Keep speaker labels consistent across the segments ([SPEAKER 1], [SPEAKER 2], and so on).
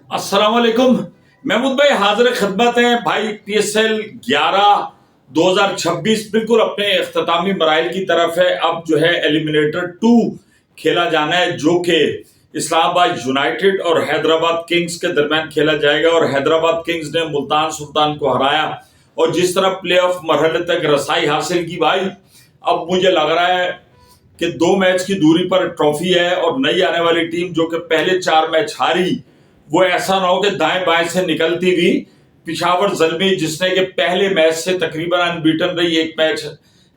[SPEAKER 1] अस्सलाम वालेकुम। महमूद भाई हाजिर खिदमत हैं भाई। PSL 11 2026 बिल्कुल अपने अख्तामी मराइल की तरफ है। अब जो है एलिमिनेटर 2 खेला जाना है, जो कि इस्लामाबाद यूनाइटेड और हैदराबाद किंग्स के दरमियान खेला जाएगा। और हैदराबाद किंग्स ने मुल्तान सुल्तान को हराया और जिस तरह प्ले ऑफ मरहले तक रसाई हासिल की भाई, अब मुझे लग रहा है कि 2 मैच की दूरी पर ट्रॉफी है। और नई आने वाली टीम जो कि पहले 4 मैच हारी, वो ऐसा ना हो कि दाएं बाएं से निकलती भी। पिशावर ज़ल्मी जिसने कि पहले मैच से तकरीबन अनबीटन रही, एक मैच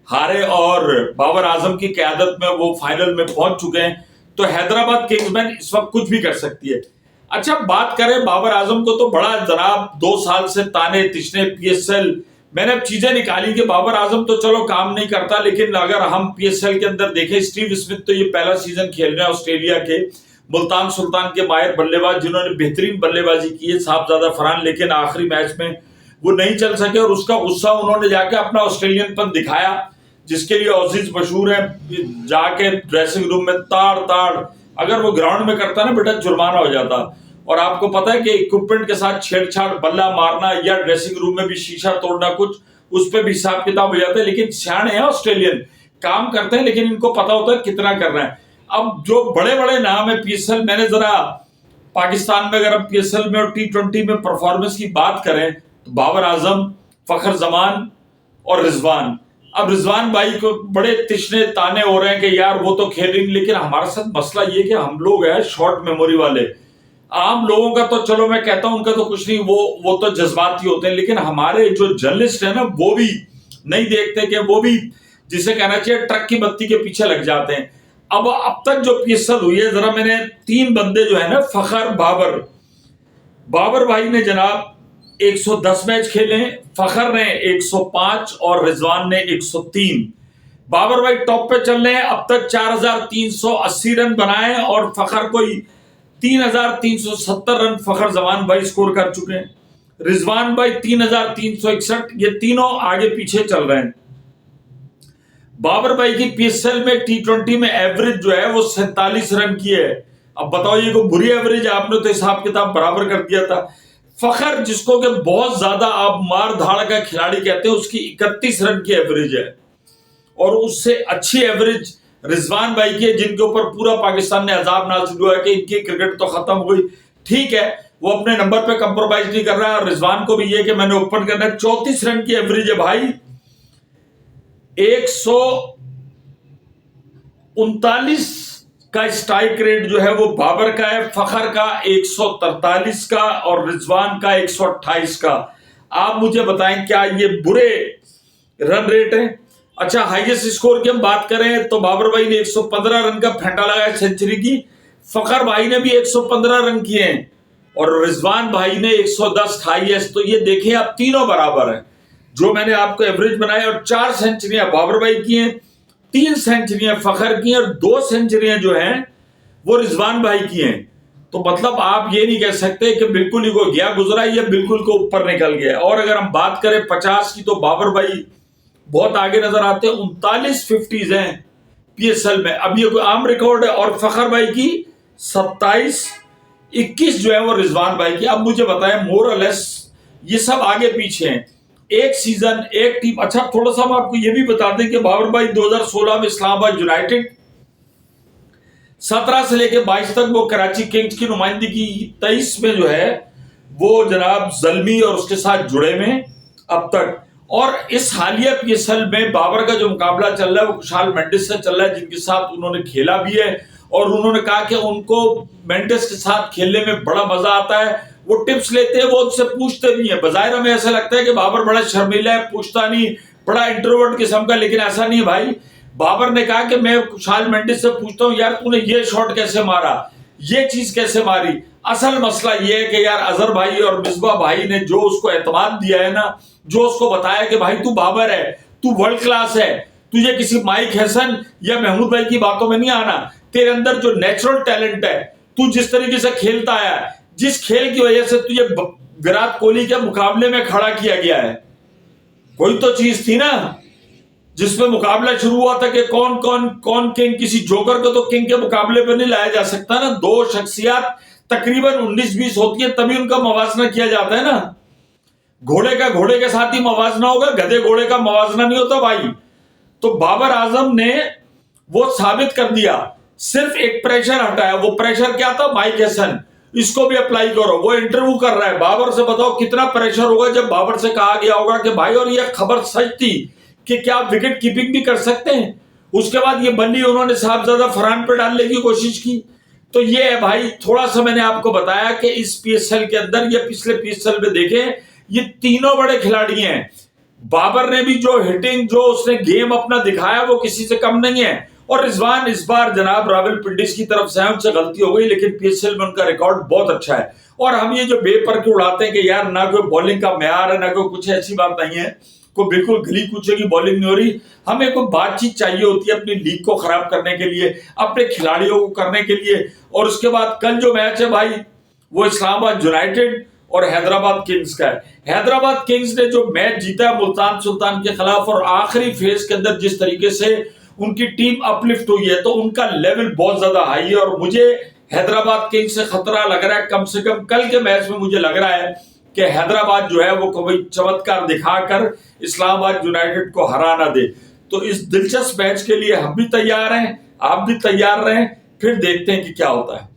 [SPEAKER 1] हारे और बाबर आजम की क़यादत में वो फाइनल में पहुंच चुके हैं। तो हैदराबाद किंग्समैन इस वक्त कुछ भी कर सकती है। अच्छा, बात करें बाबर आजम को, तो बड़ा जनाब 2 साल से ताने तिश्ने PSL। मैंने अब चीजें निकाली कि बाबर आजम तो चलो काम नहीं करता, लेकिन अगर हम PSL के अंदर देखें, स्टीव स्मिथ तो ये पहला सीजन खेल रहे हैं ऑस्ट्रेलिया के। मुल्तान सुल्तान के माहिर बल्लेबाज जिन्होंने बेहतरीन बल्लेबाजी की है, साहबजादा फरहान, लेकिन आखिरी मैच में वो नहीं चल सके और उसका गुस्सा उन्होंने जाके अपना ऑस्ट्रेलियनपन दिखाया, जिसके लिए ऑजीज मशहूर है। जाके ड्रेसिंग रूम में ताड़ ताड़, अगर वो ग्राउंड में करता ना बेटा, जुर्माना हो जाता। और आपको पता है कि इक्विपमेंट के साथ छेड़छाड़, बल्ला मारना या ड्रेसिंग रूम में भी शीशा तोड़ना, कुछ उस पर भी हिसाब किताब हो जाता है। लेकिन सियाने हैं ऑस्ट्रेलियन, काम करते हैं, लेकिन इनको पता होता है कितना करना है। अब जो बड़े बड़े नाम है PSL, मैंने जरा पाकिस्तान में अगर हम PSL में और T20 में परफॉर्मेंस की बात करें तो बाबर आजम, फखर जमान और रिजवान। अब रिजवान भाई को बड़े तिश्ने ताने हो रहे हैं कि यार वो तो खेल रही, लेकिन हमारे साथ मसला ये कि हम लोग हैं शॉर्ट मेमोरी वाले। आम लोगों का तो चलो मैं कहता हूं उनका तो कुछ नहीं, वो तो जज्बाती होते हैं, लेकिन हमारे जो जर्नलिस्ट है ना, वो भी नहीं देखते कि वो भी, जिसे कहना चाहिए, ट्रक की बत्ती के पीछे लग जाते हैं। अब तक जो PSL हुई है, जरा मैंने 3 बंदे जो है ना, फखर बाबर भाई ने जनाब 110 मैच खेले, फखर ने 105 और रिजवान ने 103। बाबर भाई टॉप पे चल रहे हैं, अब तक 4380 रन बनाए और फखर कोई 3370 रन फखर जमान भाई स्कोर कर चुके हैं। रिजवान भाई 3361। ये तीनों आगे पीछे चल रहे हैं। बाबर भाई की PSL में T20 में एवरेज जो है वो 47 रन की है। अब बताओ, ये कोई बुरी एवरेज है? आपने तो हिसाब किताब बराबर कर दिया था। फखर, जिसको कि बहुत ज्यादा आप मार धाड़ का खिलाड़ी कहते हैं, उसकी 31 रन की एवरेज है। और उससे अच्छी एवरेज रिजवान भाई की है, जिनके ऊपर पूरा पाकिस्तान ने अजाब नाजिल हुआ है कि इनकी क्रिकेट तो खत्म हो गई। ठीक है, वो अपने नंबर पे कंप्रोमाइज नहीं कर रहा है। और रिजवान को भी ये कि मैंने ओपन करना है। 34 रन की एवरेज है भाई। 139 का स्ट्राइक रेट जो है वो बाबर का है, फखर का 143 का और रिजवान का 128 का। आप मुझे बताएं, क्या ये बुरे रन रेट है? अच्छा, हाईएस्ट स्कोर की हम बात करें तो बाबर भाई ने 115 रन का फेंटा लगाया सेंचुरी की। फखर भाई ने भी 115 रन किए हैं और रिजवान भाई ने 110 हाईएस्ट। तो ये देखें, आप तीनों बराबर हैं। जो मैंने आपको एवरेज बनाया, और 4 सेंचुरियां बाबर भाई की हैं, 3 सेंचुरियां फखर की हैं और 2 सेंचुरियां जो हैं वो रिजवान भाई की हैं। तो मतलब आप ये नहीं कह सकते कि बिल्कुल ही को गया गुजरा या बिल्कुल को ऊपर निकल गया। और अगर हम बात करें 50 की, तो बाबर भाई बहुत आगे नजर आते हैं। 39 50s हैं PSL में, अब ये कोई आम रिकॉर्ड है। और फखर भाई की 27 21 जो है वो रिजवान भाई की। अब मुझे बताएं, मोर और लेस ये सब आगे पीछे हैं, एक सीजन एक टीम। अच्छा, थोड़ा सा हम आपको ये भी बता दें कि बाबर भाई 2016 में इस्लामाबाद यूनाइटेड, 17 से लेकर 22 तक वो कराची किंग्स की नुमाइंदगी, 23 में जो है वो जनाब ज़ल्मी और उसके साथ जुड़े में अब तक। और इस हालिया PSL में बाबर का जो मुकाबला चल रहा है वो खुशहाल मेंडिस से चल रहा है, जिनके साथ उन्होंने खेला भी है। और उन्होंने कहा कि उनको मेंडिस के साथ खेलने में बड़ा मजा आता है। वो टिप्स लेते हैं, वो उससे पूछते भी हैं। बजाय हमें ऐसा लगता है कि बाबर बड़ा शर्मीला है, पूछता नहीं, बड़ा इंट्रोवर्ट किस्म का, लेकिन ऐसा नहीं भाई। बाबर ने कहा कि मैं खुशहाल मेंडिस से पूछता हूं, यार तूने ये शॉट कैसे मारा, ये चीज कैसे मारी। असल मसला ये है कि यार अजहर भाई और मिसबा भाई ने जो उसको एतमाद दिया है ना, जो उसको बताया कि भाई तू बाबर है, तू वर्ल्ड क्लास है, तुझे किसी माइक हसन या महमूद भाई की बातों में नहीं आना। तेरे अंदर जो नेचुरल टैलेंट है, तू जिस तरीके से खेलता है, जिस खेल की वजह से तुझे विराट कोहली के मुकाबले में खड़ा किया गया है, कोई तो चीज थी ना जिसमें मुकाबला शुरू हुआ था कि कौन किंग। किसी जोकर को तो किंग के मुकाबले पर नहीं लाया जा सकता ना। 2 शख्सियत तकरीबन 19-20 होती है, तभी उनका मवाजना किया जाता है ना। घोड़े का घोड़े के साथ ही मवाजना होगा, गधे घोड़े का मवाजना नहीं होता भाई। तो बाबर आजम ने वो साबित कर दिया, सिर्फ एक प्रेशर हटाया। वो प्रेशर क्या था? माइक हसन, इसको भी अप्लाई करो। वो इंटरव्यू कर रहा है बाबर से, बताओ कितना प्रेशर होगा जब बाबर से कहा गया होगा कि भाई, और ये खबर सच थी कि क्या आप विकेट कीपिंग भी कर सकते हैं। उसके बाद ये बल्ली उन्होंने साहबजादा फरहान पे डालने की कोशिश की। तो ये है भाई, थोड़ा सा मैंने आपको बताया कि इस पीएसएल के अंदर, ये पिछले पीएसएल में देखें, ये तीनों बड़े खिलाड़ी हैं। बाबर ने भी जो हिटिंग, जो उसने गेम अपना दिखाया, वो किसी से कम नहीं है। और रिजवान इस बार जनाब रावलपिंडी की तरफ से उनसे गलती हो गई, लेकिन पीएसएल में उनका रिकॉर्ड बहुत अच्छा है। और हम ये जो बेपर के उड़ाते हैं कि यार ना कोई बॉलिंग का म्यार है, ना कोई कुछ, ऐसी बात नहीं है। कोई बिल्कुल गली कूचे की बॉलिंग नहीं हो रही। हमें कोई बातचीत चाहिए होती है अपनी लीग को खराब करने के लिए, अपने खिलाड़ियों को करने के लिए। और उसके बाद कल जो मैच है भाई, वो इस्लामाबाद यूनाइटेड और हैदराबाद किंग्स का है। हैदराबाद किंग्स ने जो मैच जीता है मुल्तान सुल्तान के खिलाफ, और आखिरी फेज के अंदर जिस तरीके से उनकी टीम अपलिफ्ट हुई है, तो उनका लेवल बहुत ज्यादा हाई है। और मुझे हैदराबाद किंग्स से खतरा लग रहा है, कम से कम कल के मैच में मुझे लग रहा है कि हैदराबाद जो है वो कोई चमत्कार दिखाकर इस्लामाबाद यूनाइटेड को हरा ना दे। तो इस दिलचस्प मैच के लिए हम भी तैयार हैं, आप भी तैयार रहें, फिर देखते हैं कि क्या होता है।